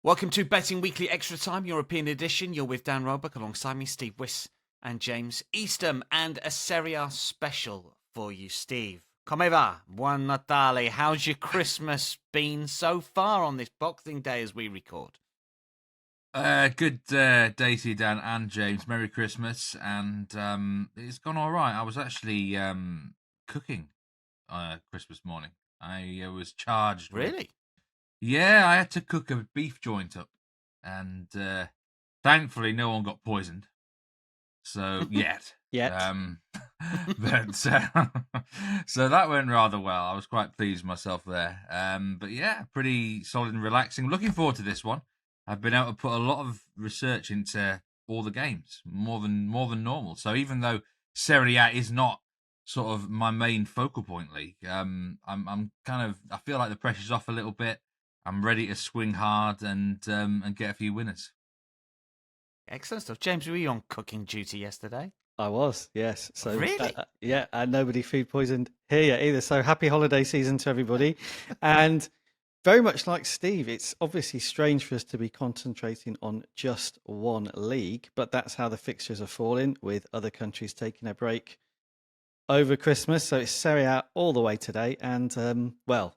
Welcome to Betting Weekly Extra Time, European edition. You're with Dan Roebuck alongside me, Steve Wiss and James Eastham, and a Serie A special for you, Steve. Come va? Buon Natale. How's your Christmas been so far on this Boxing Day as we record? Good day to you, Dan and James. Merry Christmas, and it's gone all right. I was actually cooking Christmas morning. I was charged with... Really? Yeah, I had to cook a beef joint up, and thankfully no one got poisoned. So, yet. But so that went rather well. I was quite pleased with myself there. But yeah, pretty solid and relaxing. Looking forward to this one. I've been able to put a lot of research into all the games, more than normal. So even though Serie A is not sort of my main focal point league, I'm kind of, I feel like the pressure's off a little bit. I'm ready to swing hard and get a few winners. Excellent stuff. James, were you on cooking duty yesterday? I was, yes. So really? Yeah, and nobody food poisoned here either. So happy holiday season to everybody. And very much like Steve, it's obviously strange for us to be concentrating on just one league, but that's how the fixtures are falling, with other countries taking a break over Christmas. So it's Serie A all the way today. And, well,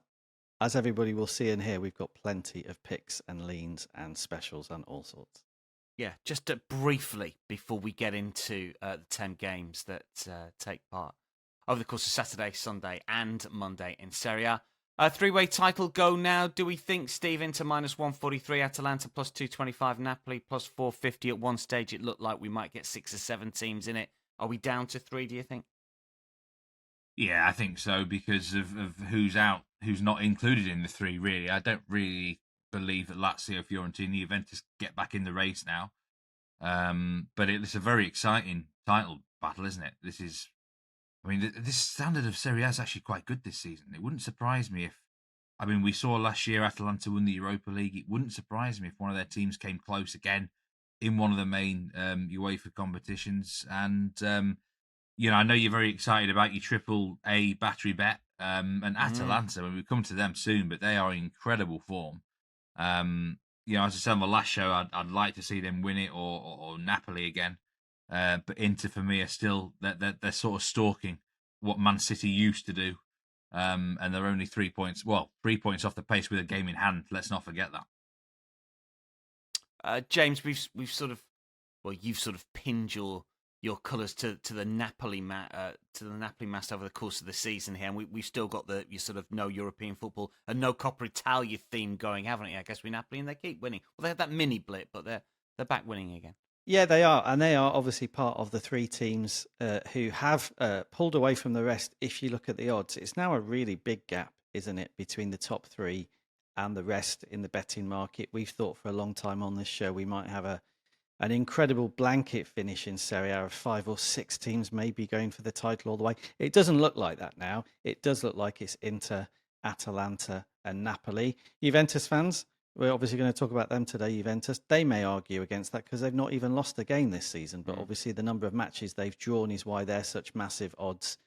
as everybody will see and hear, we've got plenty of picks and leans and specials and all sorts. Yeah, just briefly before we get into the 10 games that take part over the course of Saturday, Sunday and Monday in Serie A. Three-way title go now. Do we think, Steve, into minus 143, Atalanta plus 225, Napoli plus 450? At one stage, it looked like we might get 6 or 7 teams in it. Are we down to 3, do you think? Yeah, I think so, because of who's out, who's not included in the 3, really. I don't really believe that Lazio, Fiorentina, Juventus get back in the race now. But it's a very exciting title battle, isn't it? This standard of Serie A is actually quite good this season. It wouldn't surprise me if, we saw last year Atalanta win the Europa League. It wouldn't surprise me if one of their teams came close again in one of the main UEFA competitions. And, I know you're very excited about your triple A battery bet and Atalanta. When we come to them soon, but they are in incredible form. As I said on the last show, I'd like to see them win it or Napoli again. But Inter, for me, are still they're sort of stalking what Man City used to do, and they're only 3 points. Well, 3 points off the pace with a game in hand. Let's not forget that. James, we've sort of, you've sort of pinned your colours to the Napoli mast over the course of the season here, and we've still got you sort of no European football and no Coppa Italia theme going, haven't you? I guess with Napoli, and they keep winning. Well, they had that mini blip, but they're back winning again. Yeah, they are, and they are obviously part of the 3 teams who have pulled away from the rest. If you look at the odds, it's now a really big gap, isn't it, between the top 3 and the rest in the betting market. We've thought for a long time on this show we might have an incredible blanket finish in Serie A of 5 or 6 teams maybe going for the title all the way. It doesn't look like that now. It does look like it's Inter, Atalanta and Napoli. Juventus fans, we're obviously going to talk about them today, Juventus. They may argue against that because they've not even lost a game this season, but obviously the number of matches they've drawn is why they're such massive odds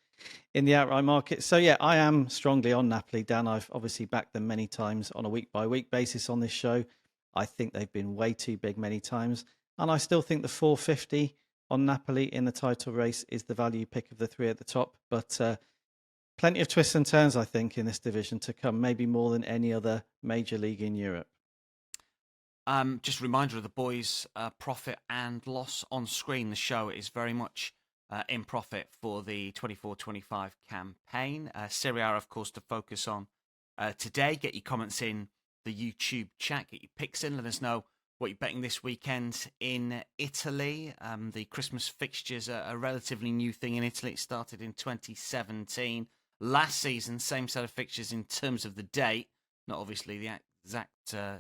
in the outright market. So yeah, I am strongly on Napoli, Dan. I've obviously backed them many times on a week-by-week basis on this show. I think they've been way too big many times. And I still think the 450 on Napoli in the title race is the value pick of the 3 at the top. But plenty of twists and turns, I think, in this division to come, maybe more than any other major league in Europe. Just a reminder of the boys' profit and loss on screen. The show is very much in profit for the 24-25 campaign. Serie A, of course, to focus on today. Get your comments in the YouTube chat. Get your picks in. Let us know what you're betting this weekend in Italy. The Christmas fixtures are a relatively new thing in Italy. It started in 2017. Last season, same set of fixtures in terms of the date. Not obviously the exact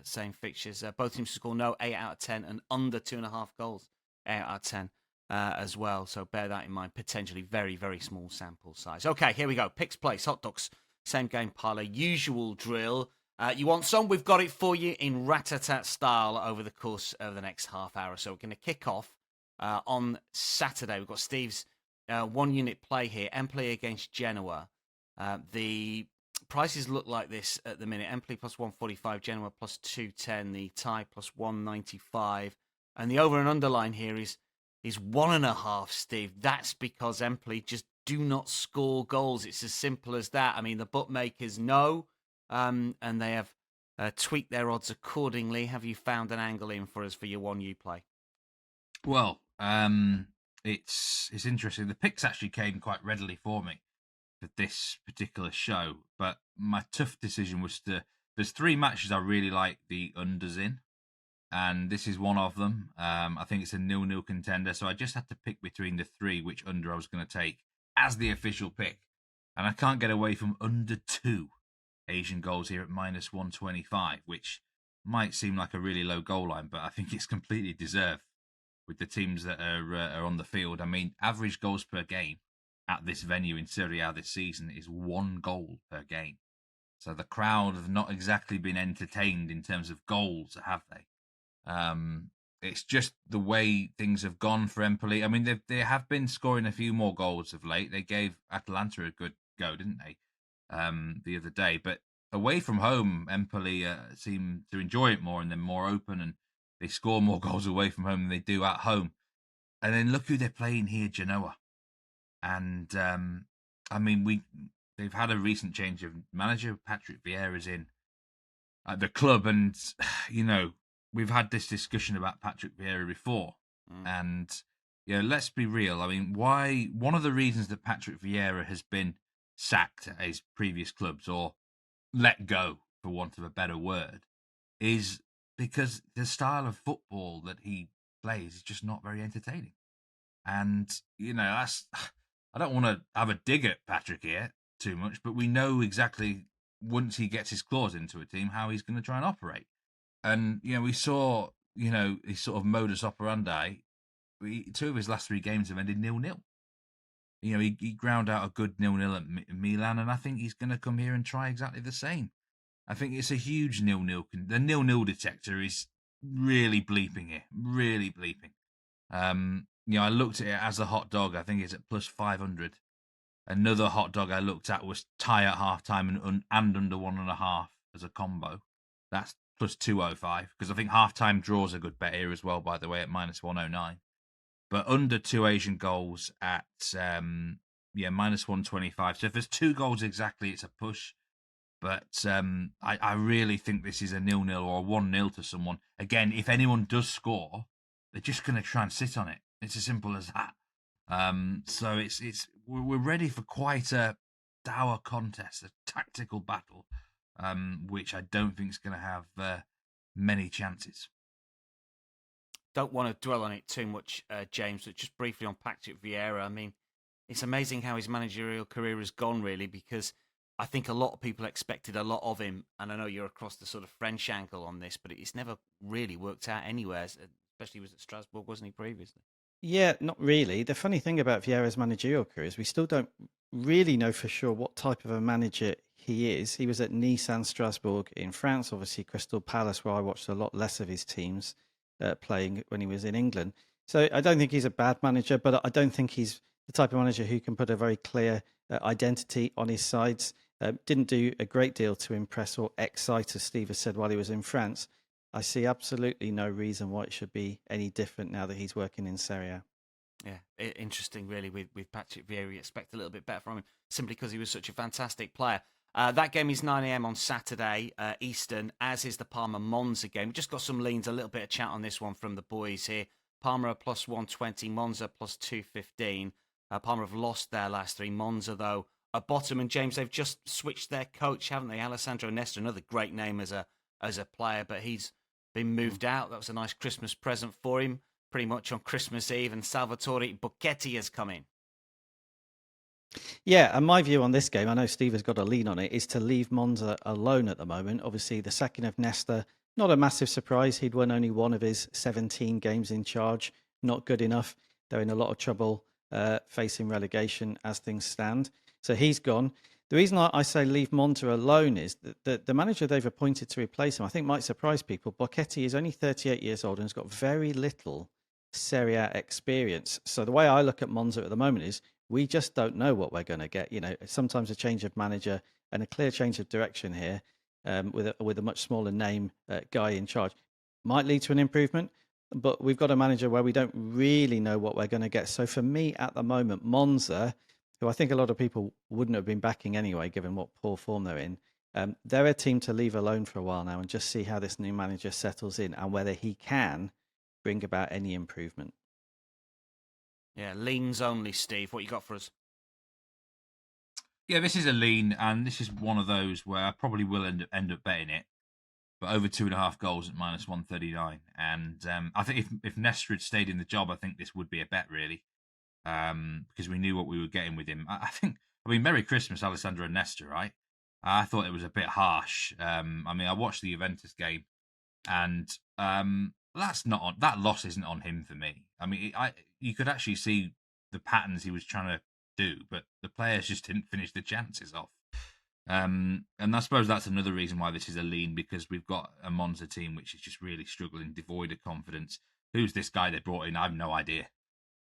same fixtures. Both teams score no 8 out of 10 and under 2.5 goals 8 out of 10 as well. So bear that in mind. Potentially very, very small sample size. Okay, here we go. Picks, place, hot dogs, same game parlay, usual drill. You want some? We've got it for you in rat-a-tat style over the course of the next half hour. So we're going to kick off on Saturday. We've got Steve's one-unit play here, Empoli against Genoa. The prices look like this at the minute. Empoli plus 145, Genoa plus 210, the tie plus 195, and the over and underline here is 1.5. Steve, that's because Empoli just do not score goals. It's as simple as that. I mean, the bookmakers know, and they have tweaked their odds accordingly. Have you found an angle in for us for your 1U play? Well, it's interesting. The picks actually came quite readily for me for this particular show, but my tough decision was there's 3 matches I really like the unders in, and this is one of them. I think it's a 0-0 contender, so I just had to pick between the 3 which under I was going to take as the official pick, and I can't get away from under 2 Asian goals here at minus 125, which might seem like a really low goal line, but I think it's completely deserved with the teams that are on the field. I mean, average goals per game at this venue in Serie A this season is 1 goal per game. So the crowd have not exactly been entertained in terms of goals, have they? It's just the way things have gone for Empoli. I mean, they have been scoring a few more goals of late. They gave Atalanta a good go, didn't they, the other day? But away from home, Empoli seem to enjoy it more, and they're more open, and they score more goals away from home than they do at home. And then look who they're playing here, Genoa. And I mean, they've had a recent change of manager. Patrick Vieira's in at the club, and we've had this discussion about Patrick Vieira before. And let's be real. I mean, one of the reasons that Patrick Vieira has been sacked at his previous clubs, or let go, for want of a better word, is because the style of football that he plays is just not very entertaining. And I don't want to have a dig at Patrick here too much, but we know exactly, once he gets his claws into a team, how he's going to try and operate. And, we saw, his sort of modus operandi. 2 of his last 3 games have ended 0-0. He ground out a good 0-0 at Milan, and I think he's going to come here and try exactly the same. I think it's a huge 0-0. The 0-0 detector is really bleeping here, really bleeping. I looked at it as a hot dog. I think it's at plus 500. Another hot dog I looked at was tie at halftime and under 1.5 as a combo. That's plus 205, because I think halftime draws a good bet here as well, by the way, at minus 109. But under 2 Asian goals at minus 125. So if there's 2 goals exactly, it's a push. But I really think this is a 0-0 or a 1-0 to someone. Again, if anyone does score, they're just going to try and sit on it. It's as simple as that. So we're ready for quite a dour contest, a tactical battle, which I don't think is going to have many chances. Don't want to dwell on it too much, James, but just briefly on Patrick Vieira. I mean, it's amazing how his managerial career has gone, really, because I think a lot of people expected a lot of him, and I know you're across the sort of French angle on this, but it's never really worked out anywhere, especially he was at Strasbourg, wasn't he, previously? Yeah, not really. The funny thing about Vieira's managerial career is we still don't really know for sure what type of a manager he is. He was at Nice and Strasbourg in France, obviously Crystal Palace, where I watched a lot less of his teams playing when he was in England. So I don't think he's a bad manager, but I don't think he's the type of manager who can put a very clear identity on his sides. Didn't do a great deal to impress or excite, as Steve has said, while he was in France. I see absolutely no reason why it should be any different now that he's working in Serie A. Yeah, interesting, really, with Patrick Vieira. You expect a little bit better from him, simply because he was such a fantastic player. That game is 9 a.m. on Saturday, Eastern, as is the Parma Monza game. We just got some leans, a little bit of chat on this one from the boys here. Parma plus 120, Monza plus 215. Parma have lost their last 3. Monza, though, at bottom. And James, they've just switched their coach, haven't they? Alessandro Nesta, another great name as a player, but he's been moved out. That was a nice Christmas present for him, pretty much on Christmas Eve. And Salvatore Bocchetti has come in. Yeah, and my view on this game, I know Steve has got a lean on it, is to leave Monza alone at the moment. Obviously, the second of Nesta, not a massive surprise. He'd won only one of his 17 games in charge. Not good enough. They're in a lot of trouble facing relegation as things stand. So he's gone. The reason I say leave Monza alone is that the manager they've appointed to replace him, I think, might surprise people. Bocchetti is only 38 years old and has got very little Serie A experience. So the way I look at Monza at the moment is we just don't know what we're going to get. Sometimes a change of manager and a clear change of direction here with a much smaller name guy in charge. Might lead to an improvement, but we've got a manager where we don't really know what we're going to get. So for me at the moment, Monza, who I think a lot of people wouldn't have been backing anyway, given what poor form they're in, they're a team to leave alone for a while now and just see how this new manager settles in and whether he can bring about any improvement. Yeah, leans only, Steve. What you got for us? Yeah, this is a lean, and this is one of those where I probably will end up betting it. But over 2.5 goals at -139. And I think if Nestor had stayed in the job, I think this would be a bet, really. Because we knew what we were getting with him. I mean, Merry Christmas, Alessandro Nestor, right? I thought it was a bit harsh. I mean, I watched the Juventus game, and that loss isn't on him for me. I mean, you could actually see the patterns he was trying to do, but the players just didn't finish the chances off. And I suppose that's another reason why this is a lean, because we've got a Monza team which is just really struggling, devoid of confidence. Who's this guy they brought in? I have no idea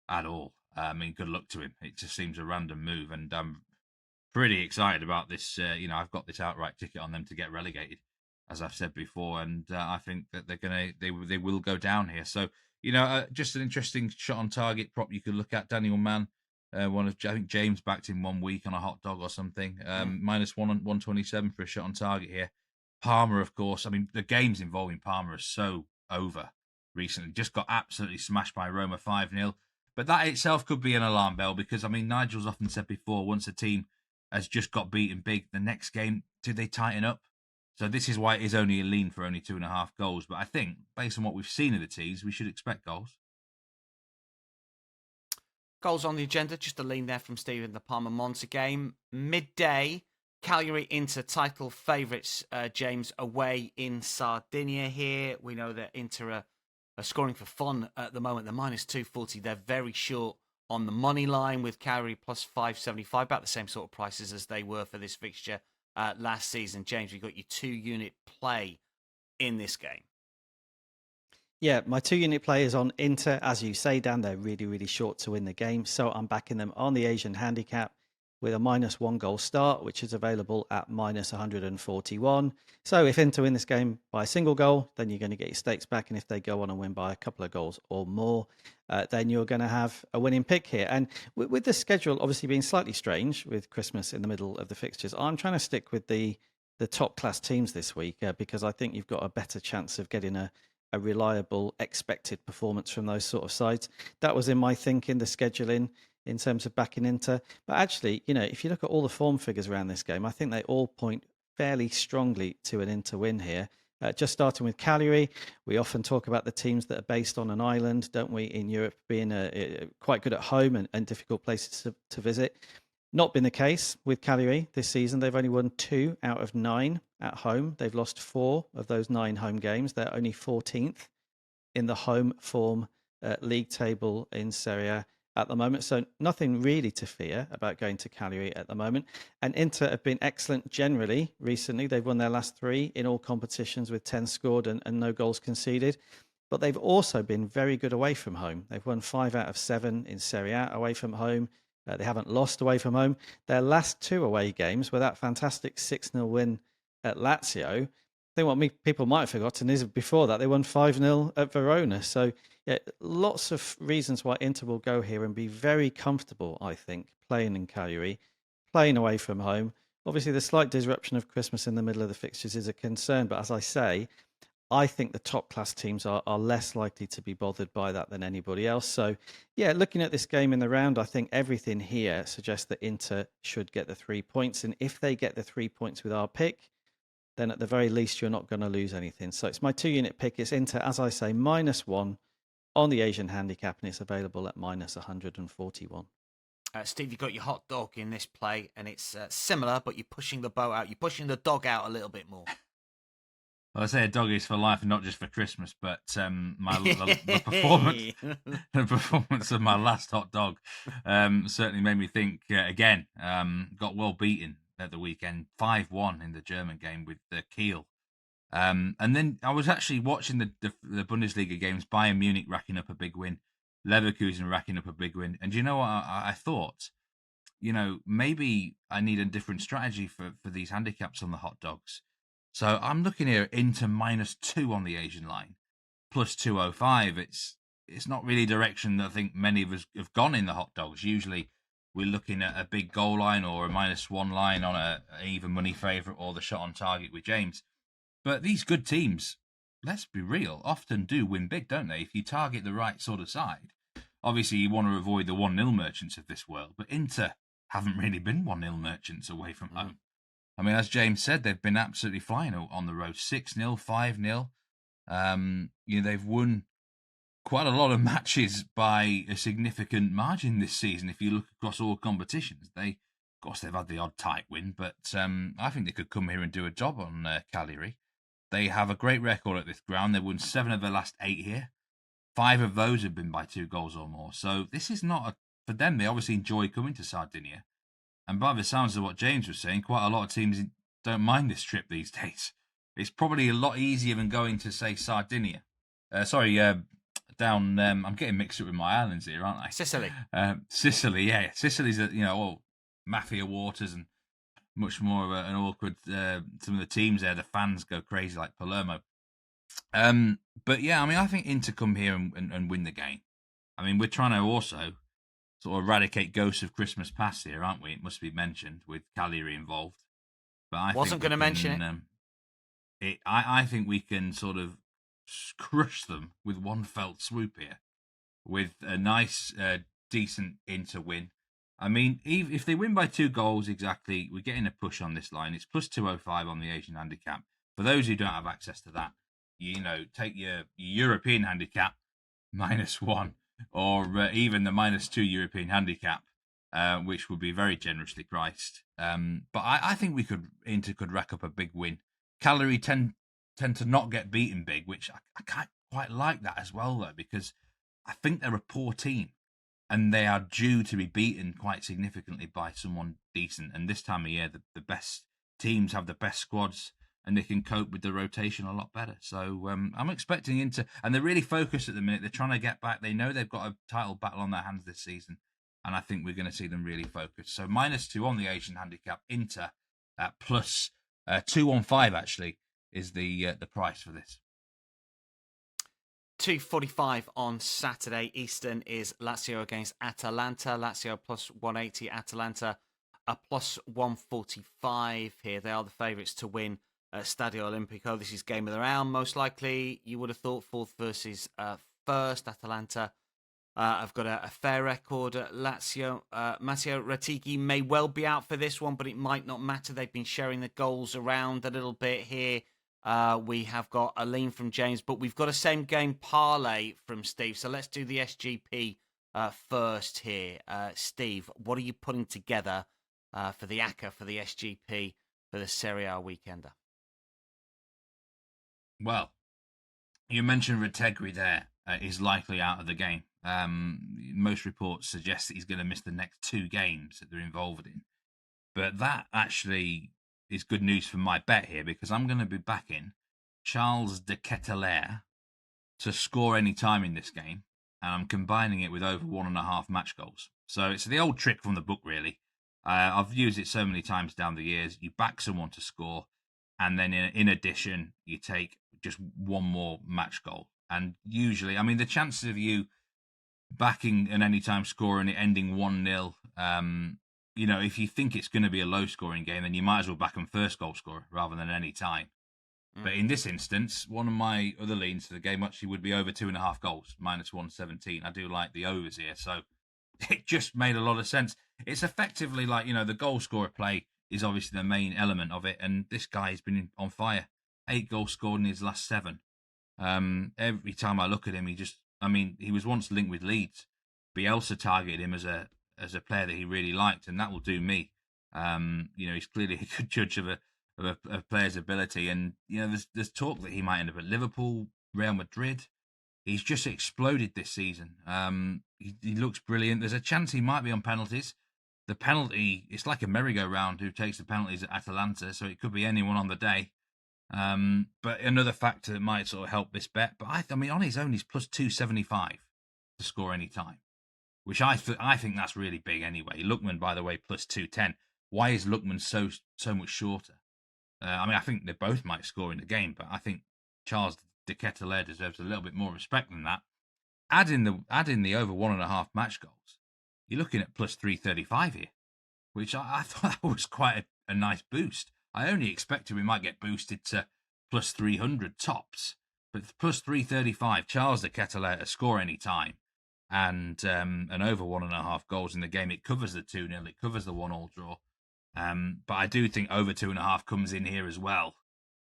at all. I mean, good luck to him. It just seems a random move, and I'm pretty excited about this. I've got this outright ticket on them to get relegated, as I've said before, and I think that they will go down here. So, just an interesting shot on target prop you could look at. Daniel Mann. I think James backed in 1 week on a hot dog or something. -127 for a shot on target here. Parma, of course. I mean, the games involving Parma are so over recently. Just got absolutely smashed by Roma 5-0. But that itself could be an alarm bell, because, I mean, Nigel's often said before, once a team has just got beaten big, the next game, do they tighten up? So this is why it is only a lean for only 2.5 goals. But I think, based on what we've seen of the teams, we should expect goals. Goals on the agenda, just a lean there from Steve in the Parma Monza game. Midday, Cagliari Inter title favourites, James, away in Sardinia here. We know that Inter are scoring for fun at the moment. They're -240. They're very short on the money line, with Cagliari +575, about the same sort of prices as they were for this fixture last season. James, we've got your 2-unit play in this game. Yeah, my 2-unit play is on Inter. As you say, Dan, they're really, really short to win the game. So I'm backing them on the Asian handicap with a -1 goal start, which is available at -141. So if Inter win this game by a single goal, then you're going to get your stakes back. And if they go on and win by a couple of goals or more, then you're going to have a winning pick here. And with the schedule obviously being slightly strange with Christmas in the middle of the fixtures, I'm trying to stick with the top class teams this week because I think you've got a better chance of getting a reliable expected performance from those sort of sides. That was in my thinking, the scheduling in terms of backing Inter. But actually, if you look at all the form figures around this game, I think they all point fairly strongly to an Inter win here. Just starting with Cagliari, we often talk about the teams that are based on an island, don't we, in Europe being quite good at home and difficult places to visit. Not been the case with Cagliari this season. They've only won 2 out of 9 at home. They've lost 4 of those 9 home games. They're only 14th in the home form league table in Serie A at the moment. So nothing really to fear about going to Cagliari at the moment. And Inter have been excellent generally recently. They've won their last 3 in all competitions with 10 scored and no goals conceded. But they've also been very good away from home. They've won 5 out of 7 in Serie A away from home. They haven't lost away from home. Their last 2 away games were that fantastic 6-0 win at Lazio. I think what people might have forgotten is before that they won 5-0 at Verona. So yeah, lots of reasons why Inter will go here and be very comfortable, I think, playing in Cagliari, playing away from home. Obviously, the slight disruption of Christmas in the middle of the fixtures is a concern. But as I say, I think the top class teams are less likely to be bothered by that than anybody else. So, yeah, looking at this game in the round, I think everything here suggests that Inter should get the 3 points. And if they get the 3 points with our pick, then at the very least, you're not going to lose anything. So it's my 2-unit pick. It's Inter, as I say, -1 on the Asian handicap, and it's available at -141. Steve, you've got your hot dog in this play, and it's similar, but you're pushing the boat out. You're pushing the dog out a little bit more. Well, I say a dog is for life and not just for Christmas, but the performance of my last hot dog certainly made me think again. Got well beaten at the weekend, 5-1 in the German game with Kiel. And then I was actually watching the Bundesliga games, Bayern Munich racking up a big win, Leverkusen racking up a big win. And do you know what I thought? maybe I need a different strategy for these handicaps on the hot dogs. So I'm looking here into -2 on the Asian line, plus 205. It's not really a direction that I think many of us have gone in the hot dogs. Usually we're looking at a big goal line or a -1 line on a even money favourite or the shot on target with James. But these good teams, let's be real, often do win big, don't they? If you target the right sort of side. Obviously, you want to avoid the 1-0 merchants of this world, but Inter haven't really been 1-0 merchants away from home. I mean, as James said, they've been absolutely flying on the road. 6-0, 5-0. They've won quite a lot of matches by a significant margin this season. If you look across all competitions, of course, they've had the odd tight win, but I think they could come here and do a job on Cagliari. They have a great record at this ground. They've won 7 of their last 8 here. 5 of those have been by 2 goals or more. So this is not for them. They obviously enjoy coming to Sardinia. And by the sounds of what James was saying, quite a lot of teams don't mind this trip these days. It's probably a lot easier than going to, say, Sardinia. Down. I'm getting mixed up with my islands here, aren't I? Sicily. Sicily, yeah. Sicily's, all mafia waters and much more of an awkward. Some of the teams there, the fans go crazy like Palermo. But yeah, I mean, I think Inter come here and win the game. I mean, we're trying to also sort of eradicate ghosts of Christmas past here, aren't we? It must be mentioned with Cagliari involved. But I wasn't going to mention it. I think we can sort of crush them with one felt swoop here, with a nice, decent Inter win. I mean, if they win by 2 goals exactly, we're getting a push on this line. It's plus 205 on the Asian handicap. For those who don't have access to that, take your European handicap -1, or even the -2 European handicap, which would be very generously priced. But I think Inter could rack up a big win. Cagliari tend to not get beaten big, which I can't quite like that as well, though, because I think they're a poor team and they are due to be beaten quite significantly by someone decent. And this time of year, the best teams have the best squads and they can cope with the rotation a lot better. So I'm expecting Inter, and they're really focused at the minute. They're trying to get back. They know they've got a title battle on their hands this season, and I think we're going to see them really focused. So -2 on the Asian handicap, Inter at plus 215 actually is the price for this. 2:45 on Saturday Eastern is Lazio against Atalanta. Lazio plus 180, Atalanta a plus 145 here. They are the favourites to win Stadio Olimpico. This is game of the round, most likely. You would have thought 4th versus 1st. Atalanta have got a fair record. Lazio, Matteo Retegui may well be out for this one, but it might not matter. They've been sharing the goals around a little bit here. We have got a lean from James, but we've got a same game parlay from Steve. So let's do the SGP first here. Steve, what are you putting together for the ACCA, for the SGP, for the Serie A weekender? Well, you mentioned Retegui there is likely out of the game. Most reports suggest that he's going to miss the next 2 games that they're involved in. But that actually is good news for my bet here, because I'm going to be backing Charles de Ketelaere to score any time in this game, and I'm combining it with over 1.5 match goals. So it's the old trick from the book, really. I've used it so many times down the years. You back someone to score, and then in addition, you take just 1 more match goal. And usually, I mean, the chances of you backing an anytime score and it ending 1-0, if you think it's going to be a low-scoring game, then you might as well back them first goal scorer rather than any time. But in this instance, one of my other leans for the game actually would be over 2.5 goals, -117. I do like the overs here, so it just made a lot of sense. It's effectively like, the goal scorer play is obviously the main element of it, and this guy has been on fire. 8 goals scored in his last 7. Every time I look at him, he was once linked with Leeds. Bielsa targeted him as a player that he really liked, and that will do me. He's clearly a good judge of a player's ability, and there's talk that he might end up at Liverpool, Real Madrid. He's just exploded this season. He looks brilliant. There's a chance he might be on penalties. The penalty, it's like a merry-go-round who takes the penalties at Atalanta, so it could be anyone on the day. But another factor that might sort of help this bet. But on his own, he's plus 275 to score any time. which I think that's really big anyway. Lookman, by the way, plus 210. Why is Lookman so much shorter? I think they both might score in the game, but I think Charles de Ketelaere deserves a little bit more respect than that. Add in the over 1.5 match goals, you're looking at plus 335 here, which I thought that was quite a nice boost. I only expected we might get boosted to plus 300 tops, but plus 335, Charles de Ketelaere to score any time, and over 1.5 goals in the game. It covers the 2-0, it covers the 1-1 draw. But I do think over 2.5 comes in here as well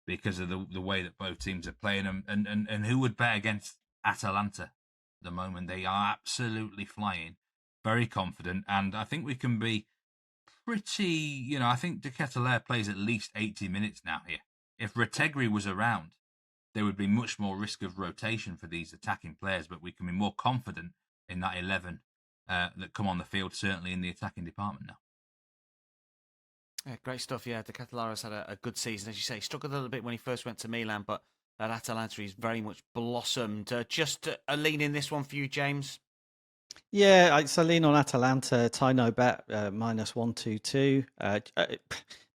because of the way that both teams are playing. And who would bet against Atalanta at the moment? They are absolutely flying, very confident, and I think we can be pretty. I think de Ketelaere plays at least 80 minutes now here. If Retegui was around, there would be much more risk of rotation for these attacking players, but we can be more confident in that 11 that come on the field, certainly in the attacking department now. Yeah, great stuff. Yeah, de Ketelaere has had a good season. As you say, he struggled a little bit when he first went to Milan, but at Atalanta he's very much blossomed. Just a lean in this one for you, James? Yeah, it's a lean on Atalanta. Tie no bet, minus 122.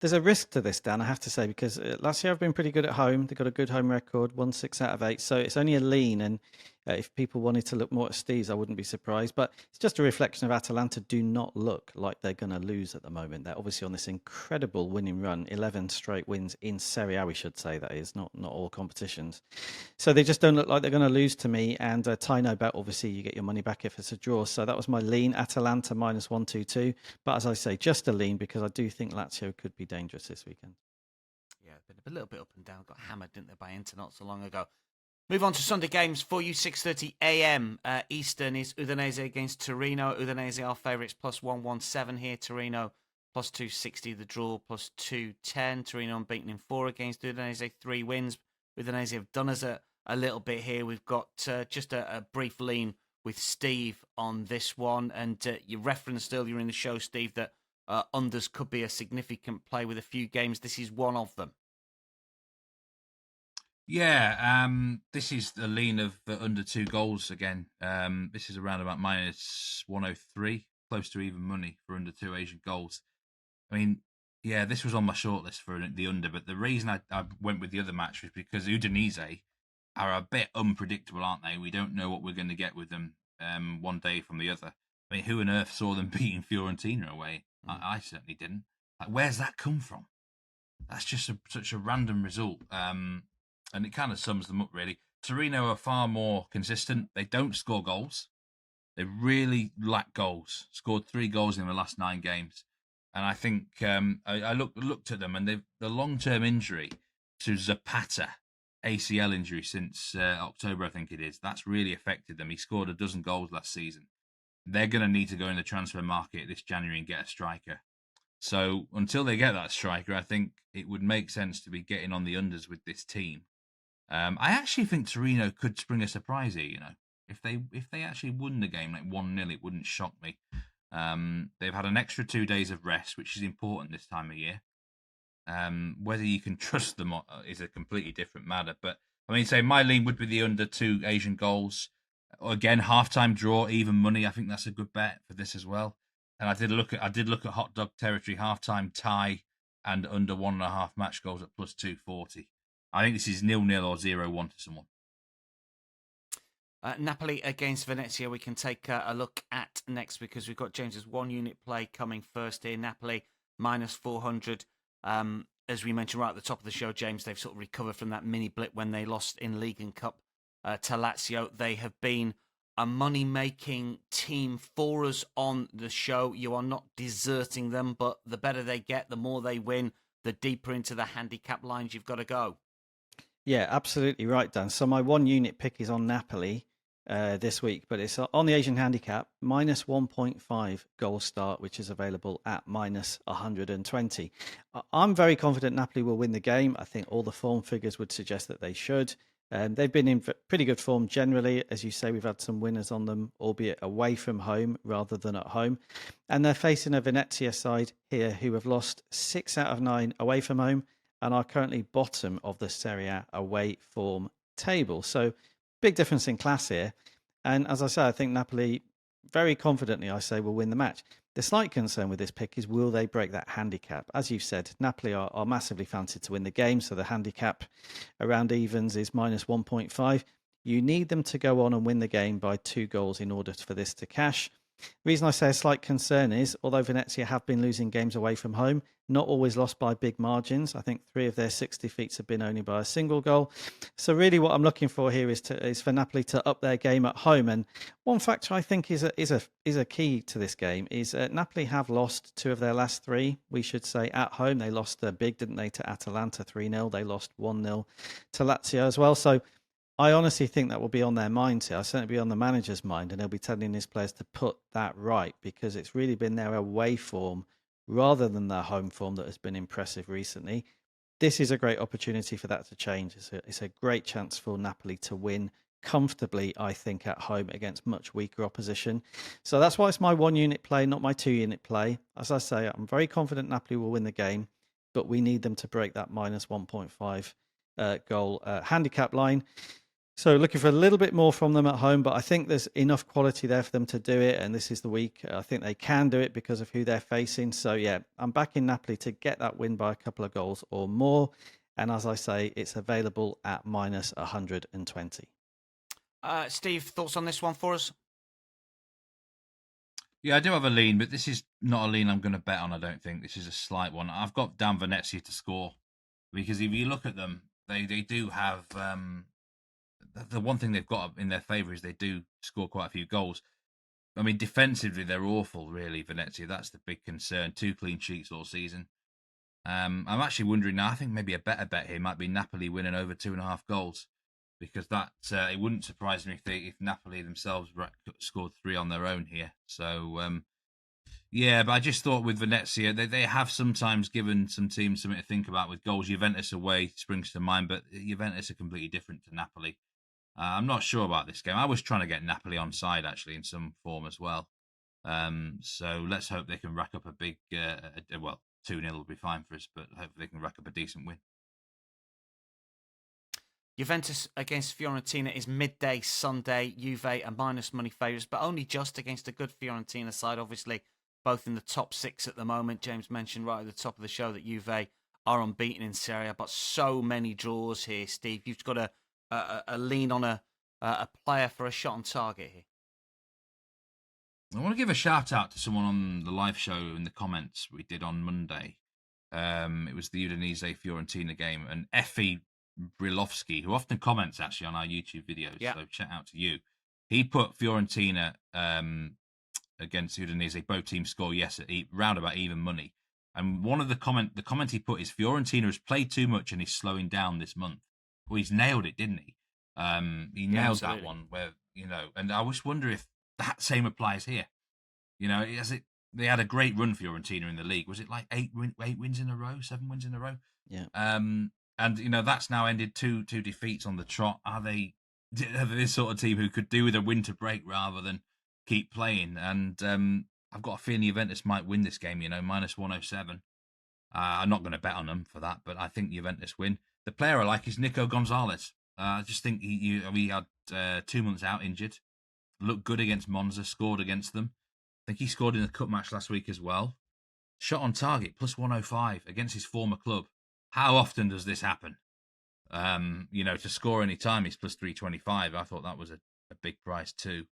There's a risk to this, Dan, I have to say, because last year I've been pretty good at home. They've got a good home record, won 6 out of 8. So it's only a lean. And if people wanted to look more at Steve's, I wouldn't be surprised. But it's just a reflection of Atalanta do not look like they're going to lose at the moment. They're obviously on this incredible winning run, 11 straight wins in Serie A, we should say, that is, not all competitions. So they just don't look like they're going to lose to me. And tie no bet, obviously, you get your money back if it's a draw. So that was my lean, Atalanta minus 122. But as I say, just a lean because I do think Lazio could be dangerous this weekend. Yeah, been a little bit up and down. Got hammered, didn't they, by Inter not so long ago. Move on to Sunday games for you, 6:30 a.m. Eastern is Udinese against Torino. Udinese are favourites, plus 117 here. Torino, plus 260. The draw, plus 210. Torino unbeaten in 4 against Udinese, 3 wins. Udinese have done us a little bit here. We've got just a brief lean with Steve on this one. And you referenced earlier in the show, Steve, that unders could be a significant play with a few games. This is one of them. Yeah, this is the lean of under 2 goals again. This is around about minus 103, close to even money for under 2 Asian goals. I mean, yeah, this was on my shortlist for the under, but the reason I went with the other match was because Udinese are a bit unpredictable, aren't they? We don't know what we're going to get with them one day from the other. I mean, who on earth saw them beating Fiorentina away? I certainly didn't. Like, where's that come from? That's just such a random result. And it kind of sums them up, really. Torino are far more consistent. They don't score goals. They really lack goals. Scored 3 goals in the last 9 games. And I think I looked at them, and the long-term injury to Zapata, ACL injury since October, I think it is, that's really affected them. He scored 12 goals last season. They're going to need to go in the transfer market this January and get a striker. So until they get that striker, I think it would make sense to be getting on the unders with this team. I actually think Torino could spring a surprise here. If they actually won the game like 1-0, it wouldn't shock me. They've had an extra 2 days of rest, which is important this time of year. Whether you can trust them is a completely different matter. But I mean, say my lean would be the under 2 Asian goals. Again, halftime draw, even money. I think that's a good bet for this as well. And I did look at hot dog territory, halftime tie, and under 1.5 match goals at plus 240. I think this is 0-0 or 0-1 to someone. Napoli against Venezia we can take a look at next because we've got James's 1 unit play coming first here. Napoli minus 400. As we mentioned right at the top of the show, James, they've sort of recovered from that mini blip when they lost in League and Cup to Lazio. They have been a money-making team for us on the show. You are not deserting them, but the better they get, the more they win, the deeper into the handicap lines you've got to go. Yeah, absolutely right, Dan. So my 1 unit pick is on Napoli this week, but it's on the Asian handicap, minus 1.5 goal start, which is available at minus 120. I'm very confident Napoli will win the game. I think all the form figures would suggest that they should. They've been in pretty good form generally. As you say, we've had some winners on them, albeit away from home rather than at home. And they're facing a Venezia side here who have lost 6 out of 9 away from home and are currently bottom of the Serie A away form table. So big difference in class here. And as I say, I think Napoli very confidently, I say, will win the match. The slight concern with this pick is, will they break that handicap? As you've said, Napoli are massively fancied to win the game, so the handicap around evens is minus 1.5. You need them to go on and win the game by 2 goals in order for this to cash. The reason I say a slight concern is, although Venezia have been losing games away from home, not always lost by big margins. I think 3 of their 6 defeats have been only by a single goal. So really what I'm looking for here is for Napoli to up their game at home. And one factor I think is a key to this game is Napoli have lost 2 of their last 3, we should say, at home. They lost big, didn't they, to Atalanta 3-0. They lost 1-0 to Lazio as well. So I honestly think that will be on their minds here. I'll certainly be on the manager's mind, and he'll be telling his players to put that right, because it's really been their away form rather than their home form that has been impressive recently. This is a great opportunity for that to change. It's a great chance for Napoli to win comfortably, I think, at home against much weaker opposition. So that's why it's my 1-unit play, not my 2-unit play. As I say, I'm very confident Napoli will win the game, but we need them to break that minus 1.5 goal handicap line. So looking for a little bit more from them at home, but I think there's enough quality there for them to do it. And this is the week. I think they can do it because of who they're facing. So yeah, I'm backing Napoli to get that win by a couple of goals or more. And as I say, it's available at minus 120. Steve, thoughts on this one for us? Yeah, I do have a lean, but this is not a lean I'm going to bet on, I don't think. This is a slight one. I've got down Venezia to score, because if you look at them, they do have... the one thing they've got in their favour is they do score quite a few goals. I mean, defensively, they're awful, really, Venezia. That's the big concern. 2 clean sheets all season. I'm actually wondering now, I think maybe a better bet here might be Napoli winning over 2.5 goals, because that it wouldn't surprise me if Napoli themselves scored 3 on their own here. So, yeah, but I just thought with Venezia, they have sometimes given some teams something to think about with goals. Juventus away springs to mind, but Juventus are completely different to Napoli. I'm not sure about this game. I was trying to get Napoli on side, actually, in some form as well. So let's hope they can rack up a big, 2-0 will be fine for us, but hopefully they can rack up a decent win. Juventus against Fiorentina is midday Sunday. Juve are minus money favourites, but only just against a good Fiorentina side, obviously, both in the top 6 at the moment. James mentioned right at the top of the show that Juve are unbeaten in Serie A, but so many draws here, Steve. You've got a lean on a player for a shot on target here. I want to give a shout out to someone on the live show in the comments we did on Monday. It was the Udinese Fiorentina game, and Effie Brilovsky, who often comments actually on our YouTube videos, so shout out to you. He put Fiorentina against Udinese, both teams score at round about even money. And one of the comment he put is Fiorentina has played too much and is slowing down this month. Well, he's nailed it, didn't he? He nailed that one where, and I just wonder if that same applies here. They had a great run, Fiorentina, in the league. Was it like 8 wins in a row, 7 wins in a row? Yeah. And that's now ended 2 defeats on the trot. Are they this sort of team who could do with a win to break rather than keep playing? And I've got a feeling Juventus might win this game. Minus 107. I'm not going to bet on them for that, but I think Juventus win. The player I like is Nico Gonzalez. I just think he had 2 months out injured. Looked good against Monza, scored against them. I think he scored in the cup match last week as well. Shot on target, plus 105 against his former club. How often does this happen? To score any time, he's plus 325. I thought that was a big price too.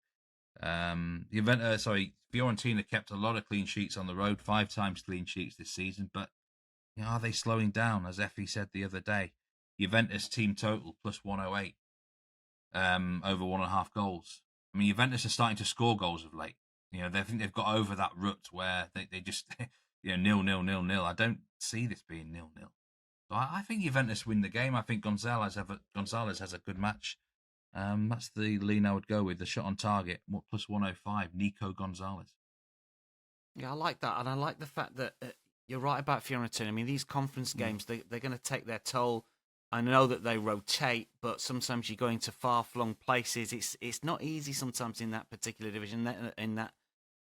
Fiorentina kept a lot of clean sheets on the road, 5 times clean sheets this season, but are they slowing down, as Effie said the other day? Juventus team total plus 108, over 1.5 goals. I mean, Juventus are starting to score goals of late. They think they've got over that rut where they just, 0-0-0-0. I don't see this being 0-0. So I think Juventus win the game. I think Gonzalez has a good match. That's the lean I would go with. The shot on target, plus 105, Nico Gonzalez. Yeah, I like that. And I like the fact that you're right about Fiorentina. I mean, these conference games, they're going to take their toll. I know that they rotate, but sometimes you go into far-flung places. It's not easy sometimes in that particular division, in that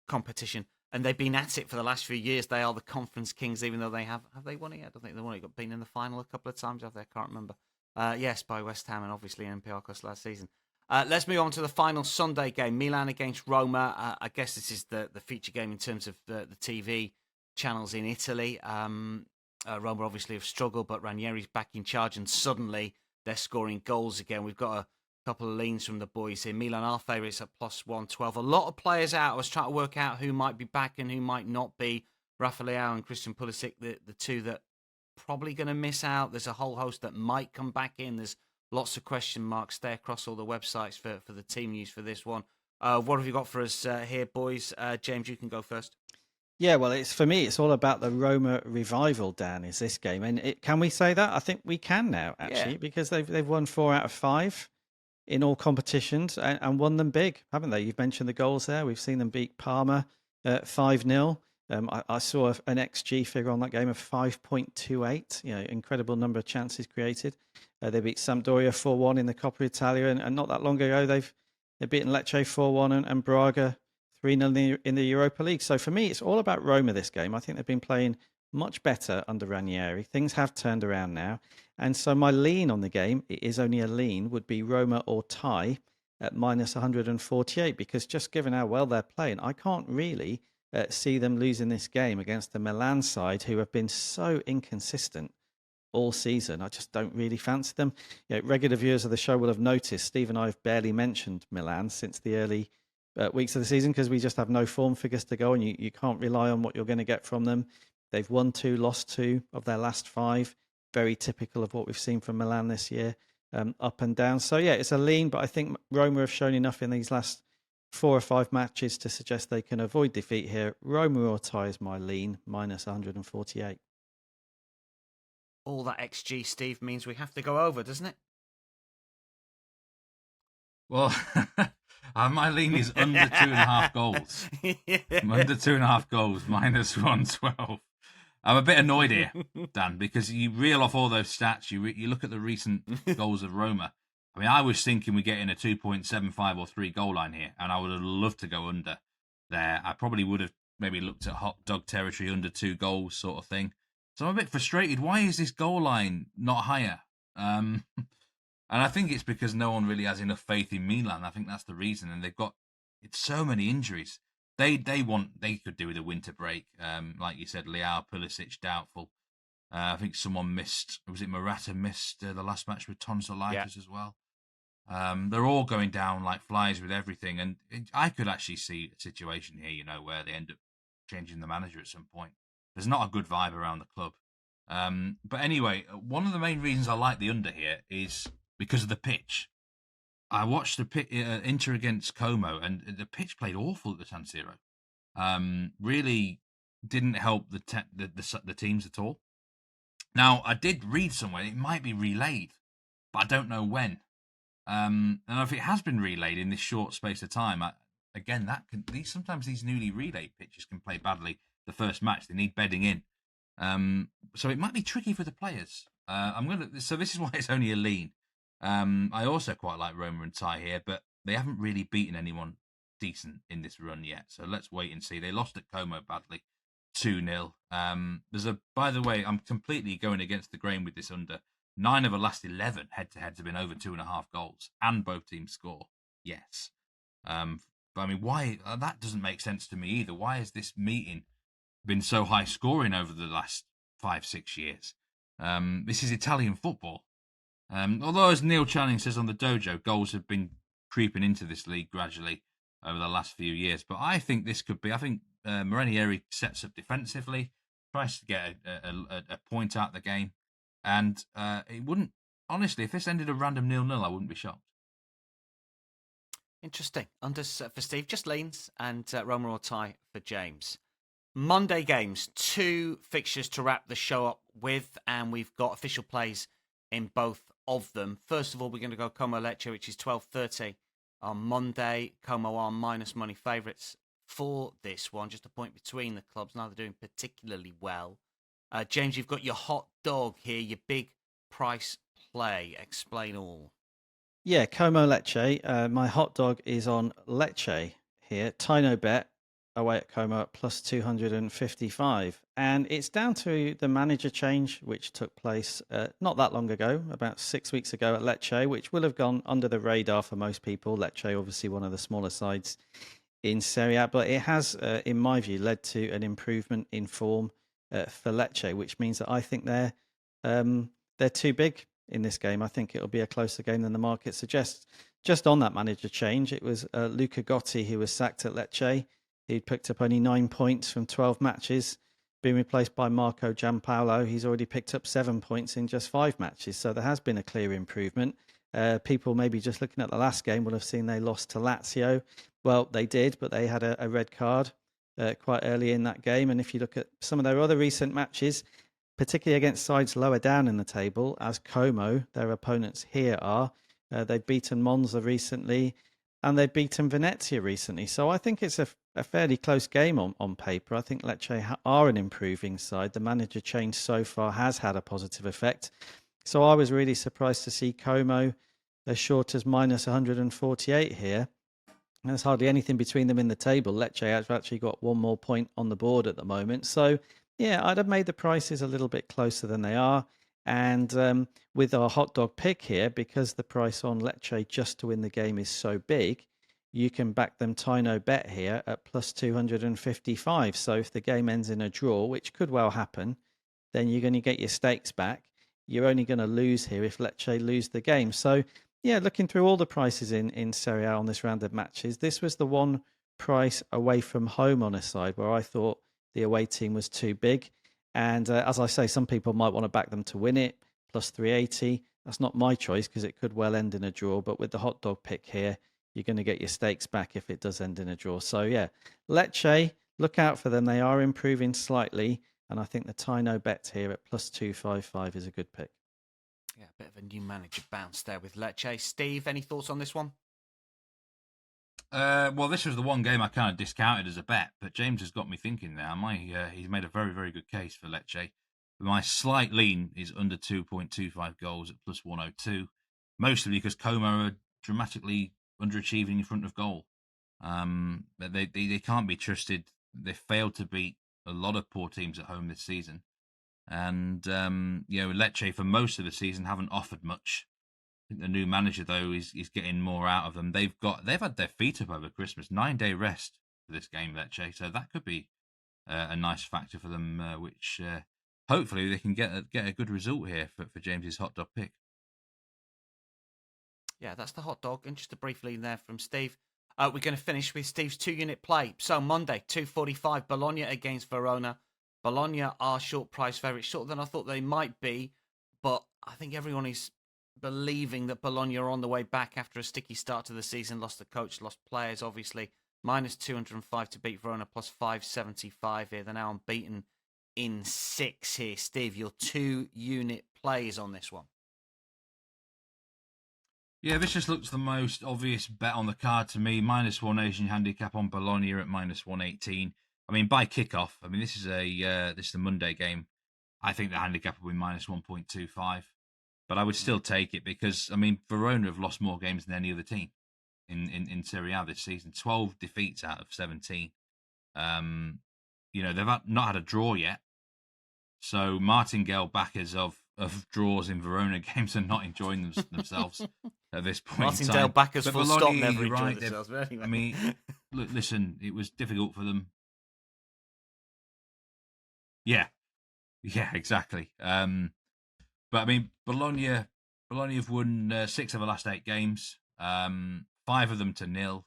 competition. And they've been at it for the last few years. They are the conference kings, even though have they won it? I don't think they won it. Got been in the final a couple of times, have they? I can't remember. Yes, by West Ham and obviously Olympiacos last season. Let's move on to the final Sunday game, Milan against Roma. I guess this is the feature game in terms of the TV channels in Italy. Roma obviously have struggled, but Ranieri's back in charge, and suddenly they're scoring goals again. We've got a couple of leans from the boys here. Milan are favourites at plus 112. A lot of players out. I was trying to work out who might be back and who might not be. Rafa Leao and Christian Pulisic, the two that probably going to miss out. There's a whole host that might come back in. There's lots of question marks there across all the websites for the team news for this one. What have you got for us here, boys? James, you can go first. Yeah, well, for me, it's all about the Roma revival, Dan, is this game. And can we say that? I think we can now, actually, because they've won 4 out of 5 in all competitions and won them big, haven't they? You've mentioned the goals there. We've seen them beat Parma 5-0. I saw an XG figure on that game of 5.28. Incredible number of chances created. They beat Sampdoria 4-1 in the Coppa Italia, and not that long ago they've beaten Lecce 4-1 and Braga 3-0 in the Europa League. So for me, it's all about Roma this game. I think they've been playing much better under Ranieri. Things have turned around now. And so my lean on the game, it is only a lean, would be Roma or tie at minus 148, because just given how well they're playing, I can't really see them losing this game against the Milan side, who have been so inconsistent all season. I just don't really fancy them. Regular viewers of the show will have noticed Steve and I have barely mentioned Milan since the early weeks of the season, because we just have no form figures to go on. You can't rely on what you're going to get from them. They've won 2, lost 2 of their last 5. Very typical of what we've seen from Milan this year, up and down. So yeah, it's a lean, but I think Roma have shown enough in these last 4 or 5 matches to suggest they can avoid defeat here. Roma or tie is my lean, minus 148. All that XG, Steve, means we have to go over, doesn't it? Well, my lean is under 2.5 goals. I'm under 2.5 goals, minus 112. I'm a bit annoyed here, Dan, because you reel off all those stats. You look at the recent goals of Roma. I mean, I was thinking we're getting a 2.75 or 3 goal line here, and I would have loved to go under there. I probably would have maybe looked at hot dog territory, under 2 goals sort of thing. So I'm a bit frustrated. Why is this goal line not higher? And I think it's because no one really has enough faith in Milan. I think that's the reason. And it's so many injuries. They could do with a winter break. Like you said, Leao, Pulisic, doubtful. I think someone missed. Was it Morata missed the last match with tonsillitis as well? They're all going down like flies with everything. And I could actually see a situation here, where they end up changing the manager at some point. There's not a good vibe around the club. But anyway, one of the main reasons I like the under here is because of the pitch. I watched the Inter against Como, and the pitch played awful at the San Siro. Really didn't help the teams at all. Now, I did read somewhere it might be relayed, but I don't know when. And if it has been relayed in this short space of time, sometimes these newly relayed pitches can play badly the first match. They need bedding in. So it might be tricky for the players. So this is why it's only a lean. I also quite like Roma and tie here, but they haven't really beaten anyone decent in this run yet. So let's wait and see. They lost at Como badly, 2-0. By the way, I'm completely going against the grain with this under. 9 of the last 11 head-to-heads have been over 2.5 goals, and both teams score. Yes. But I mean, why? That doesn't make sense to me either. Why has this meeting been so high scoring over the last 5-6 years? This is Italian football. Although, as Neil Channing says on the Dojo, goals have been creeping into this league gradually over the last few years. But I think this could be. I think Ranieri sets up defensively, tries to get a point out of the game, and it wouldn't. Honestly, if this ended a random 0-0, I wouldn't be shocked. Interesting. Under for Steve, just leans, and Roma or tie for James. Monday games, 2 fixtures to wrap the show up with, and we've got official plays in both of them. First of all, we're going to go Como Lecce, which is 12:30 on Monday. Como are minus money favourites for this one. Just a point between the clubs. Now they're doing particularly well. James, you've got your hot dog here, your big price play. Explain all. Yeah, Como Lecce. My hot dog is on Lecce here. Tino bet away at Como at plus 255. And it's down to the manager change, which took place not that long ago, about 6 weeks ago at Lecce, which will have gone under the radar for most people. Lecce, obviously one of the smaller sides in Serie A, but it has, in my view, led to an improvement in form for Lecce, which means that I think they're too big in this game. I think it'll be a closer game than the market suggests. Just on that manager change, it was Luca Gotti who was sacked at Lecce. He'd picked up only 9 points from 12 matches, being replaced by Marco Giampaolo. He's already picked up 7 points in just 5 matches, so there has been a clear improvement. People maybe just looking at the last game will have seen they lost to Lazio. Well, they did, but they had a red card quite early in that game. And if you look at some of their other recent matches, particularly against sides lower down in the table, as Como, their opponents here are, they've beaten Monza recently, and they've beaten Venezia recently. So I think it's a fairly close game on paper. I think Lecce are an improving side. The manager change so far has had a positive effect. So I was really surprised to see Como as short as minus 148 here. There's hardly anything between them in the table. Lecce has actually got one more point on the board at the moment. So, yeah, I'd have made the prices a little bit closer than they are. And with our hot dog pick here, because the price on Lecce just to win the game is so big, you can back them Tino bet here at plus 255. So if the game ends in a draw, which could well happen, then you're going to get your stakes back. You're only going to lose here if Lecce lose the game. So, yeah, looking through all the prices in Serie A on this round of matches, this was the one price away from home on a side where I thought the away team was too big. And as I say, some people might want to back them to win it, plus 380. That's not my choice because it could well end in a draw. But with the hot dog pick here, you're going to get your stakes back if it does end in a draw. So, yeah, Lecce, look out for them. They are improving slightly. And I think the Tino bet here at plus 255 is a good pick. Yeah, a bit of a new manager bounce there with Lecce. Steve, any thoughts on this one? Well, this was the one game I kind of discounted as a bet, but James has got me thinking now. He's made a very, very good case for Lecce. My slight lean is under 2.25 goals at plus 102, mostly because Como are dramatically underachieving in front of goal. They can't be trusted. They failed to beat a lot of poor teams at home this season. And, Lecce for most of the season haven't offered much. I think the new manager, though, is getting more out of them. They've had their feet up over Christmas. 9-day rest for this game, Lecce. So that could be a nice factor for them, which hopefully they can get a good result here for James's hot dog pick. Yeah, that's the hot dog. And just a brief lean there from Steve. We're going to finish with Steve's 2-unit play. So Monday, 2:45, Bologna against Verona. Bologna are short price favourites, shorter than I thought they might be, but I think everyone is believing that Bologna are on the way back after a sticky start to the season. Lost the coach, lost players, obviously. Minus 205 to beat Verona, plus 575 here. They're now unbeaten in 6 here. Steve, your 2-unit plays on this one. Yeah, this just looks the most obvious bet on the card to me. Minus 1 Asian handicap on Bologna at minus 118. I mean, by kickoff, this is the Monday game. I think the handicap will be minus 1.25, but I would still take it because Verona have lost more games than any other team in Serie A this season. 12 defeats out of 17. They've not had a draw yet. So martingale backers of draws in Verona games are not enjoying themselves at this point. Martingale backers full stop never enjoy right, themselves. But anyway. Look, listen, it was difficult for them. Yeah, exactly. But Bologna have won 6 of the last 8 games, 5 of them to 0.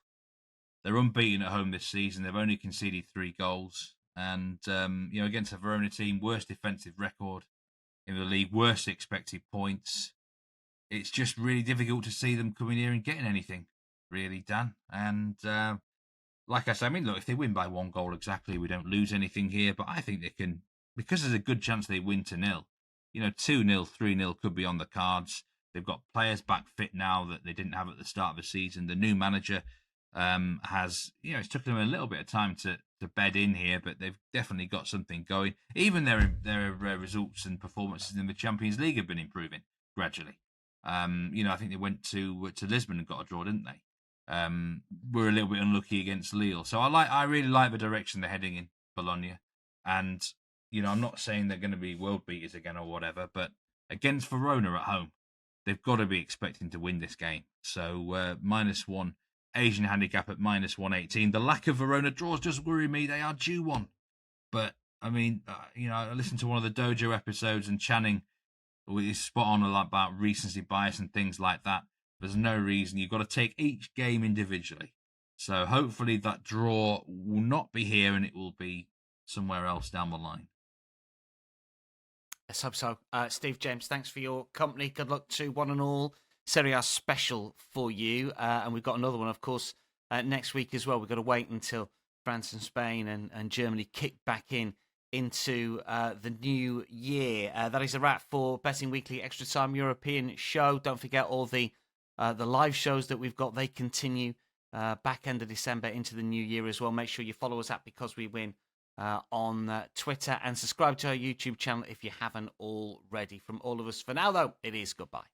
They're unbeaten at home this season. They've only conceded 3 goals, and against a Verona team, worst defensive record in the league, worst expected points. It's just really difficult to see them coming here and getting anything, really, Dan. And like I said, look, if they win by 1 goal exactly, we don't lose anything here. But I think they can, because there's a good chance they win to 0. 2-0, 3-0 could be on the cards. They've got players back fit now that they didn't have at the start of the season. The new manager has, it's taken them a little bit of time to bed in here, but they've definitely got something going. Even their results and performances in the Champions League have been improving gradually. I think they went to Lisbon and got a draw, didn't they? We're a little bit unlucky against Lille. So I really like the direction they're heading in, Bologna. And, I'm not saying they're going to be world beaters again or whatever, but against Verona at home, they've got to be expecting to win this game. So -1 Asian handicap at -118. The lack of Verona draws just worry me. They are due one. But, I mean, I listened to one of the Dojo episodes and Channing is spot on a lot about recency bias and things like that. There's no reason. You've got to take each game individually. So hopefully that draw will not be here and it will be somewhere else down the line. Let's hope so. Steve, James, thanks for your company. Good luck to one and all. Serie A special for you. And we've got another one, of course, next week as well. We've got to wait until France and Spain and Germany kick back into the new year. That is a wrap for Betting Weekly Extra Time European show. Don't forget all the live shows that we've got. They continue back end of December into the new year as well. Make sure you follow us at Because We Win on Twitter and subscribe to our YouTube channel if you haven't already. From all of us for now, though, it is goodbye.